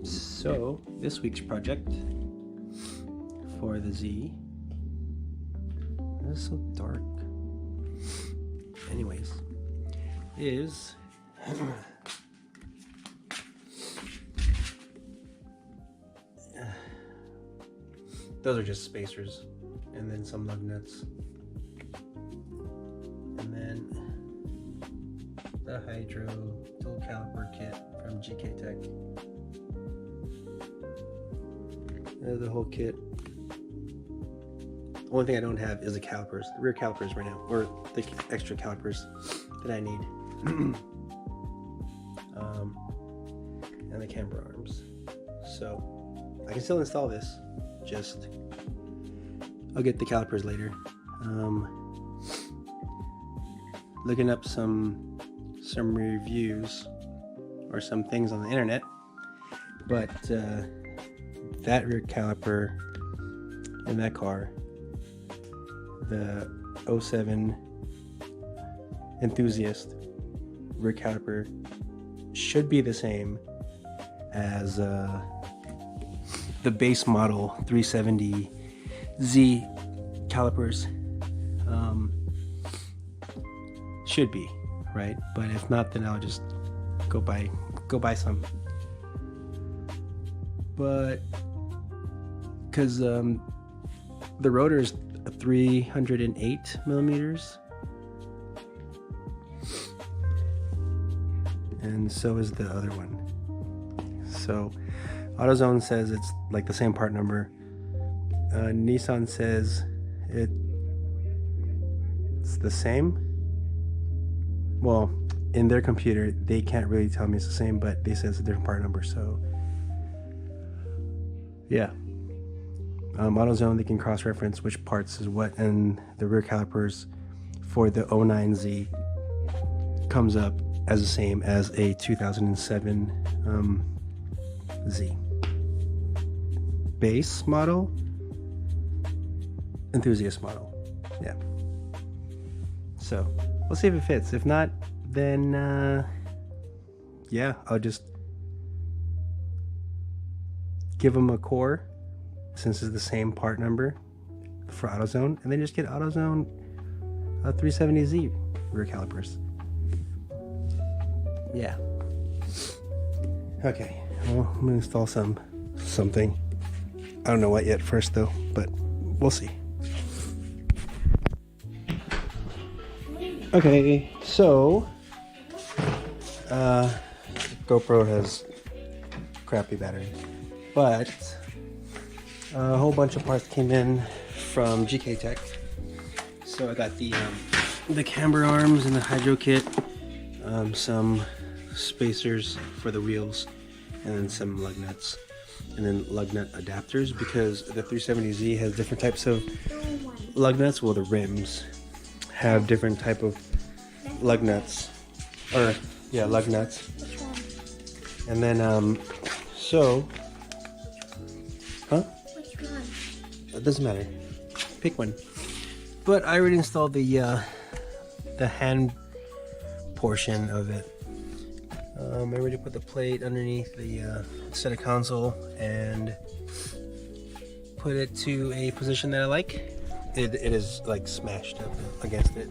So this week's project for the Z, this is so dark, anyways, is those are just spacers and then some lug nuts, and then the Hydro dual caliper kit from gktech. There's the whole kit. Only thing I don't have is the calipers, the rear calipers right now, or the extra calipers that I need. And the camber arms. So I can still install this, just I'll get the calipers later. Looking up some reviews or some things on the internet, but that rear caliper in that car, the 07 Enthusiast rear caliper, should be the same as the base model 370Z calipers. Should be, right? But if not, then I'll just go buy some. But because the rotor is 308 millimeters, and so is the other one. So AutoZone says it's like the same part number. Nissan says it's the same. Well, in their computer they can't really tell me it's the same, but they say it's a different part number. So yeah, AutoZone, they can cross-reference which parts is what, and the rear calipers for the 09Z comes up as the same as a 2007 Z base model, enthusiast model. Yeah, so we'll see if it fits. If not, then yeah, I'll just give them a core, since it's the same part number for AutoZone, and then just get AutoZone 370Z rear calipers. Yeah. Okay, well, I'm gonna install something. I don't know what yet first though, but we'll see. Okay, so GoPro has crappy battery, but a whole bunch of parts came in from gktech. So I got the camber arms and the hydro kit, some spacers for the wheels, and then some lug nuts, and then lug nut adapters, because the 370Z has different types of lug nuts. Well, the rims have different type of lug nuts, or yeah, lug nuts. And then so Which one? it doesn't matter, pick one. But I already installed the hand portion of it. I already put the plate underneath the center console and put it to a position that I like. It is like smashed up against it,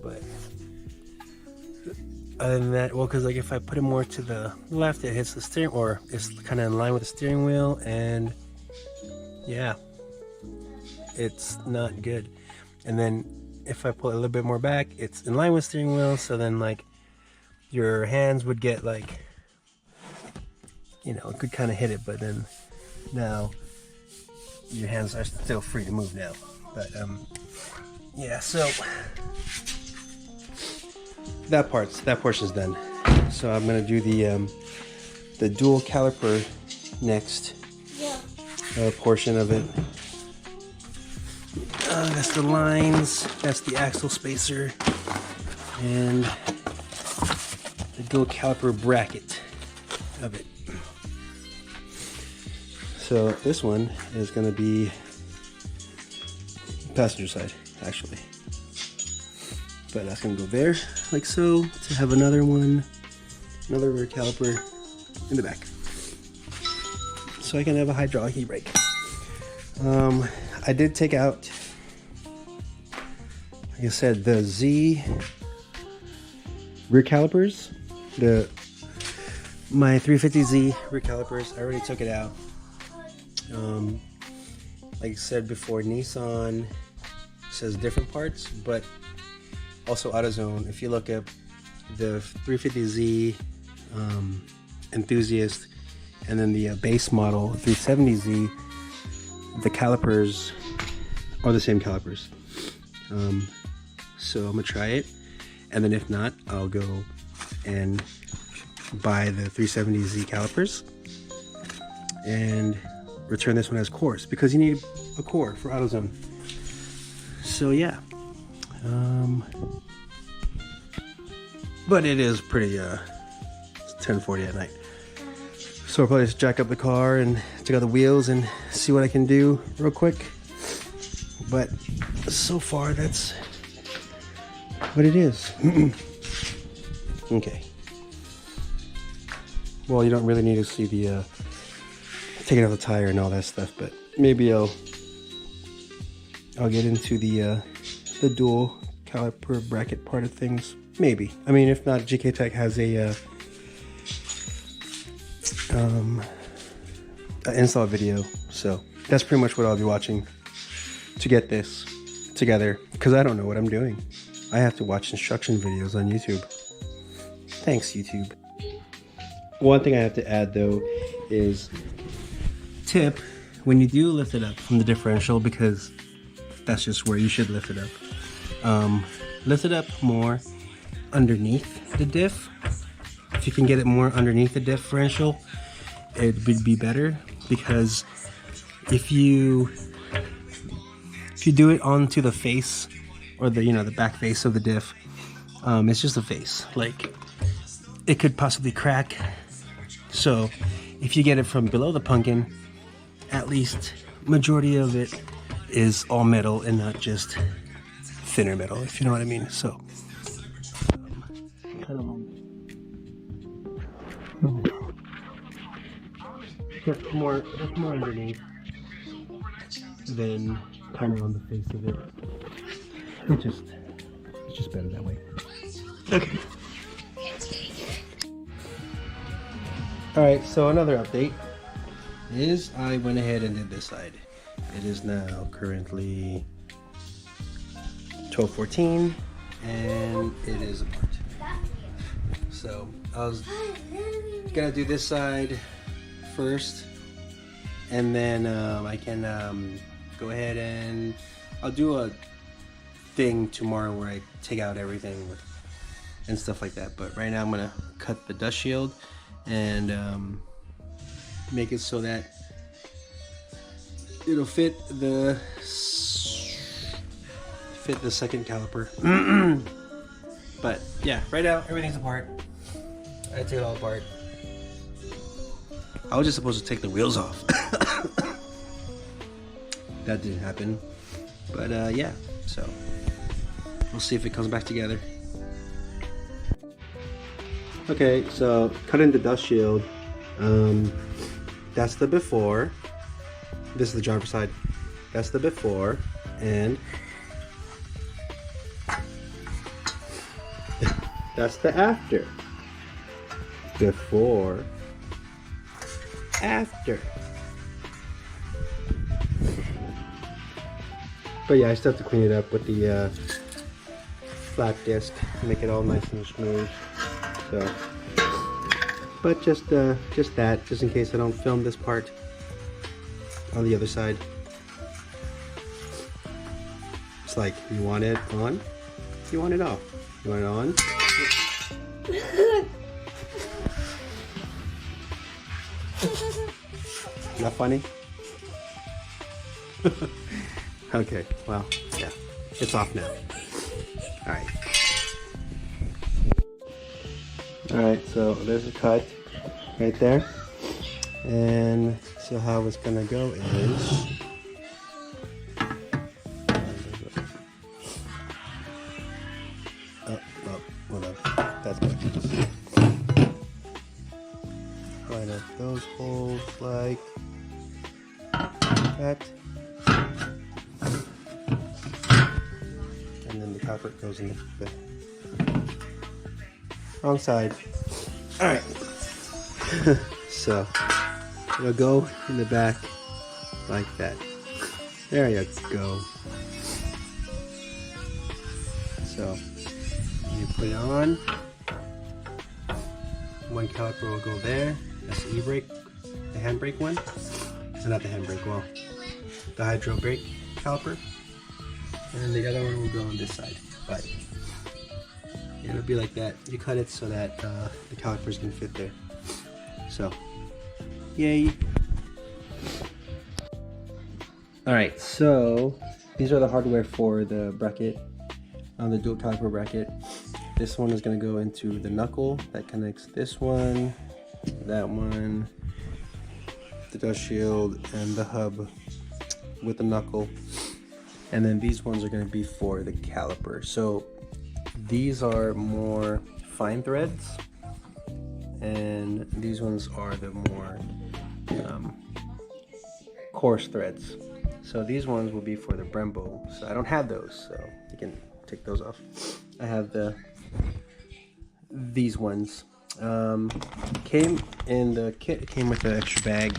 but other than that, well, because like if I put it more to the left, it hits the steering, or it's kind of in line with the steering wheel, and yeah, it's not good. And then if I pull it a little bit more back, it's in line with the steering wheel, so then like your hands would get like, you know, it could kind of hit it, but then now your hands are still free to move now. But yeah, so that portion's done. So I'm gonna do the dual caliper next. Portion of it. That's the lines, that's the axle spacer, and the dual caliper bracket of it. So this one is going to be passenger side, actually. But that's going to go there, like so, to have another one, another rear caliper in the back. so I can have a hydraulic heat brake. I did take out, like I said, the Z rear calipers, my 350Z rear calipers. I already took it out. Like I said before, Nissan says different parts, but also AutoZone. If you look up the 350Z Enthusiast and then the base model 370Z, the calipers are the same calipers. So I'm gonna try it, and then if not, I'll go and buy the 370Z calipers and return this one as cores, because you need a core for AutoZone. So yeah, but it is pretty it's 10:40 at night, so I'll probably just jack up the car and check out the wheels and see what I can do real quick. But so far that's what it is. Okay, well, you don't really need to see the taking out the tire and all that stuff, but maybe I'll get into the dual caliper bracket part of things. Maybe. I mean, if not, gktech has a install video, so that's pretty much what I'll be watching to get this together, because I don't know what I'm doing. I have to watch instruction videos on YouTube. Thanks, YouTube. One thing I have to add though is tip when you do lift it up from the differential, because that's just where you should lift it up. Lift it up more underneath the diff. If you can get it more underneath the differential, it would be better, because if you do it onto the face, or the the back face of the diff, it's just a face, like it could possibly crack. So if you get it from below the pumpkin, at least majority of it is all metal and not just thinner metal, if you know what I mean. So just more underneath than kind of on the face of it. It's just better that way. Okay. Alright, so another update is I went ahead and did this side. It is now currently 12:14 and it is apart. So I was gonna do this side first, and then I can go ahead and I'll do a thing tomorrow where I take out everything and stuff like that. But right now I'm gonna cut the dust shield and make it so that it'll fit the second caliper. But yeah, right now everything's apart. I took it all apart. I was just supposed to take the wheels off. That didn't happen. But yeah, so we'll see if it comes back together. Okay, so cutting the dust shield. That's the before. This is the driver's side. That's the before, and that's the after. Before, after. But yeah, I still have to clean it up with the flat disc, make it all nice and smooth. So, but just that, just in case I don't film this part on the other side. It's like, you want it on, you want it off. You want it on. Not funny? Okay, well, yeah, it's off now. Alright. Alright, so there's a cut right there. And so how it's gonna go is hold on. That's better. Line up those holes like that. And then the caliper goes in the wrong side. Alright. So it'll go in the back like that. There you go. So you put it on. One caliper will go there. That's the e-brake, the handbrake one. So not the handbrake, well, the hydro brake caliper. And then the other one will go on this side. But it'll be like that. You cut it so that the calipers can fit there. So, yay! Alright, so these are the hardware for the bracket, on the dual caliper bracket. This one is going to go into the knuckle that connects this one, that one, the dust shield, and the hub with the knuckle. And then these ones are going to be for the caliper. So these are more fine threads, and these ones are the more coarse threads. So these ones will be for the Brembo. So I don't have those, so you can take those off. I have these ones. Came in the kit, came with an extra bag,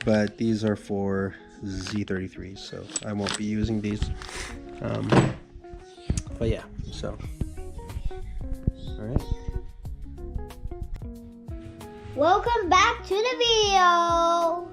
but these are for Z33s, so I won't be using these. But yeah, so all right. Welcome back to the video.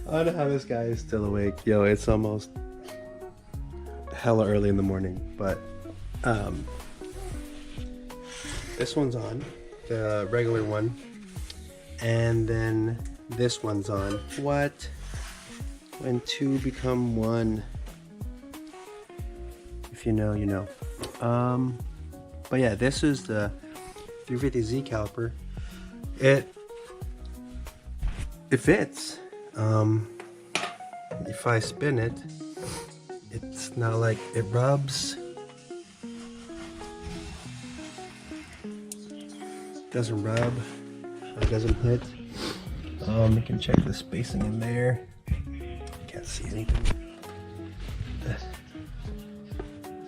I don't know how this guy is still awake. Yo, it's almost hella early in the morning, but this one's on, the regular one, and then this one's on. What? When two become one. If you know, you know. But yeah, this is the 350Z caliper. It fits. If I spin it, it's not like it rubs. Doesn't rub. It doesn't hit. You can check the spacing in there. Can't see anything.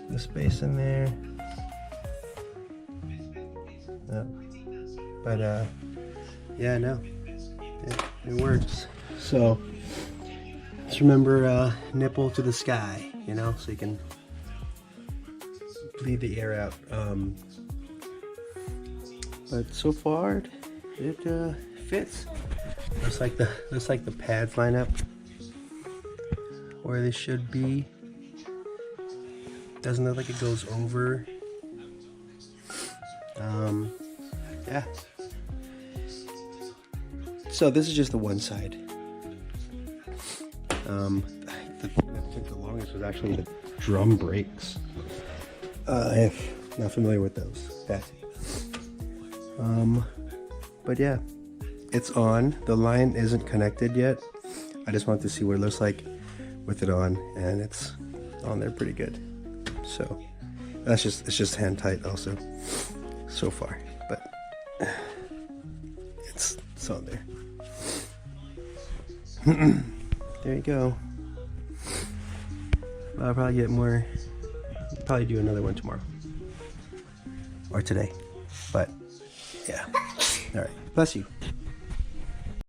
The space in there. But yeah, no, it works. So just remember, nipple to the sky, you know, so you can bleed the air out. But so far, it fits. Looks like the pads line up where they should be. Doesn't look like it goes over. Yeah. So this is just the one side. The thing that took the longest was actually the drum brakes. I'm not familiar with those. But yeah, it's on. The line isn't connected yet. I just want to see what it looks like with it on, and it's on there pretty good. So it's just hand tight also so far, but it's on there. There you go. I'll probably get more. Probably do another one tomorrow or today, but yeah. All right. Bless you.